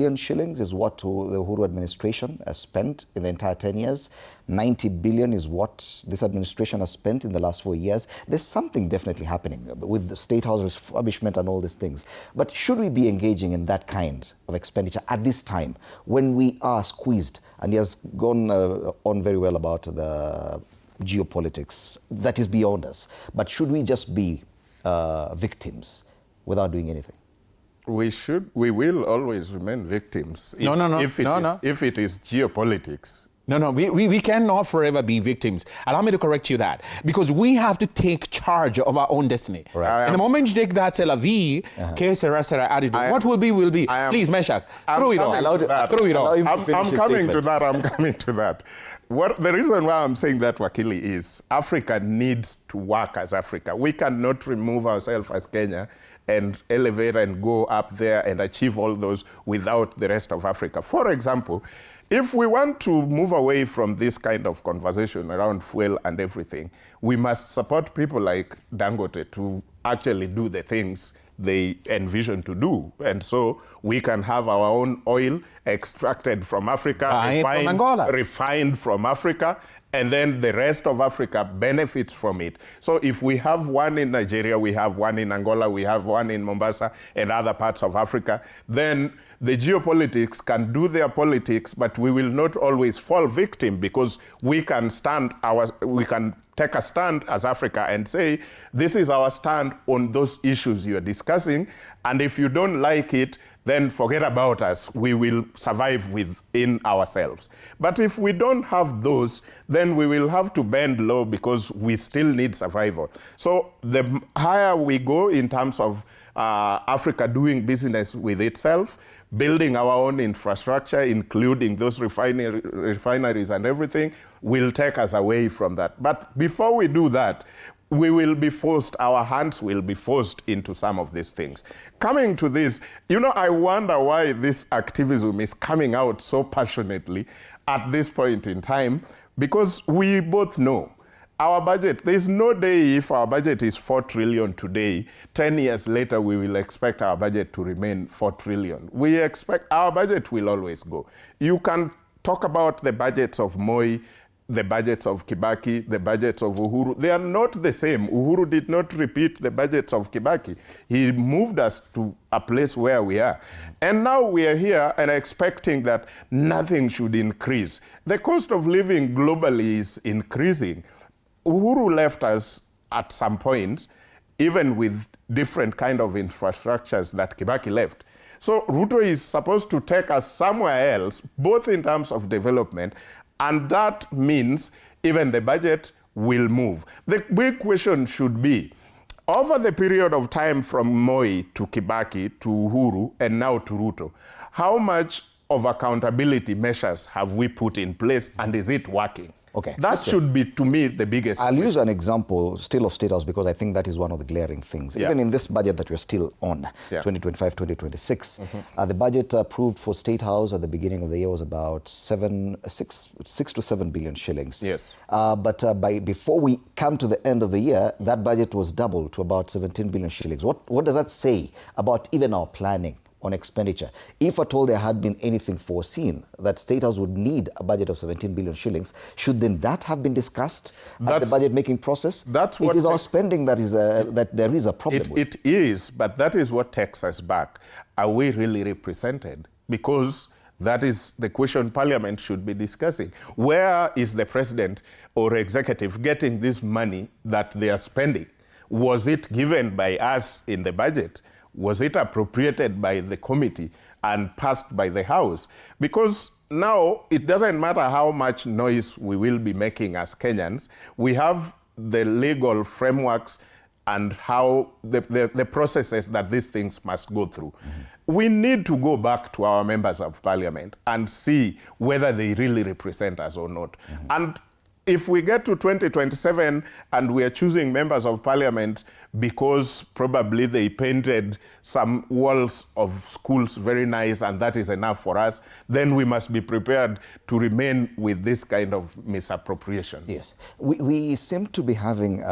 billion shillings is what the Uhuru administration has spent in the entire 10 years. 90 billion is what this administration has spent in the last 4 years. There's something definitely happening with the State House refurbishment and all these things. But should we be engaging in that kind of expenditure at this time when we are squeezed? And he has gone on very well about the geopolitics that is beyond us. But should we just be victims without doing anything? We will always remain victims. If it is geopolitics. No, we cannot forever be victims. Allow me to correct you that. Because we have to take charge of our own destiny. Right. And the moment you take that, c'est la vie, what will be, will be. Please, Meshack, throw it on. I'm coming to that. The reason why I'm saying that, Wakili, is Africa needs to work as Africa. We cannot remove ourselves as Kenya and elevate and go up there and achieve all those without the rest of Africa. For example, if we want to move away from this kind of conversation around fuel and everything, we must support people like Dangote to actually do the things they envision to do. And so we can have our own oil extracted from Africa, refined from Africa, and then the rest of Africa benefits from it. So if we have one in Nigeria, we have one in Angola, we have one in Mombasa and other parts of Africa, then the geopolitics can do their politics, but we will not always fall victim because we can take a stand as Africa and say, this is our stand on those issues you're discussing, and if you don't like it, then forget about us. We will survive within ourselves. But if we don't have those, then we will have to bend low because we still need survival. So the higher we go in terms of Africa doing business with itself, building our own infrastructure, including those refineries and everything, will take us away from that. But before we do that, we will be forced, our hands will be forced into some of these things. Coming to this, I wonder why this activism is coming out so passionately at this point in time, because we both know our budget, there's no day if our budget is 4 trillion today, 10 years later, we will expect our budget to remain 4 trillion. We expect our budget will always go. You can talk about the budgets of Moi, the budgets of Kibaki, the budgets of Uhuru. They are not the same. Uhuru did not repeat the budgets of Kibaki. He moved us to a place where we are. And now we are here and expecting that nothing should increase. The cost of living globally is increasing. Uhuru left us at some point, even with different kind of infrastructures that Kibaki left. So Ruto is supposed to take us somewhere else, both in terms of development, and that means even the budget will move. The big question should be, over the period of time from Moi to Kibaki to Uhuru and now to Ruto, how much of accountability measures have we put in place and is it working? Okay. That should be, to me, the biggest I'll use an example still of State House because I think that is one of the glaring things. Yeah. Even in this budget that we're still on, 2025-2026, the budget approved for State House at the beginning of the year was about 6 to 7 billion shillings. Yes. But before we come to the end of the year, that budget was doubled to about 17 billion shillings. What does that say about even our planning on expenditure? If at all there had been anything foreseen that State House would need a budget of 17 billion shillings, should then that have been discussed at the budget making process? It is our spending that is that there is a problem with. It is, but that is what takes us back. Are we really represented? Because that is the question Parliament should be discussing. Where is the president or executive getting this money that they are spending? Was it given by us in the budget? Was it appropriated by the committee and passed by the House? Because now it doesn't matter how much noise we will be making as Kenyans. We have the legal frameworks and how the processes that these things must go through. We need to go back to our members of Parliament and see whether they really represent us or not. And if we get to 2027 and we are choosing members of Parliament because probably they painted some walls of schools very nice and that is enough for us, then we must be prepared to remain with this kind of misappropriations. Yes. We seem to be having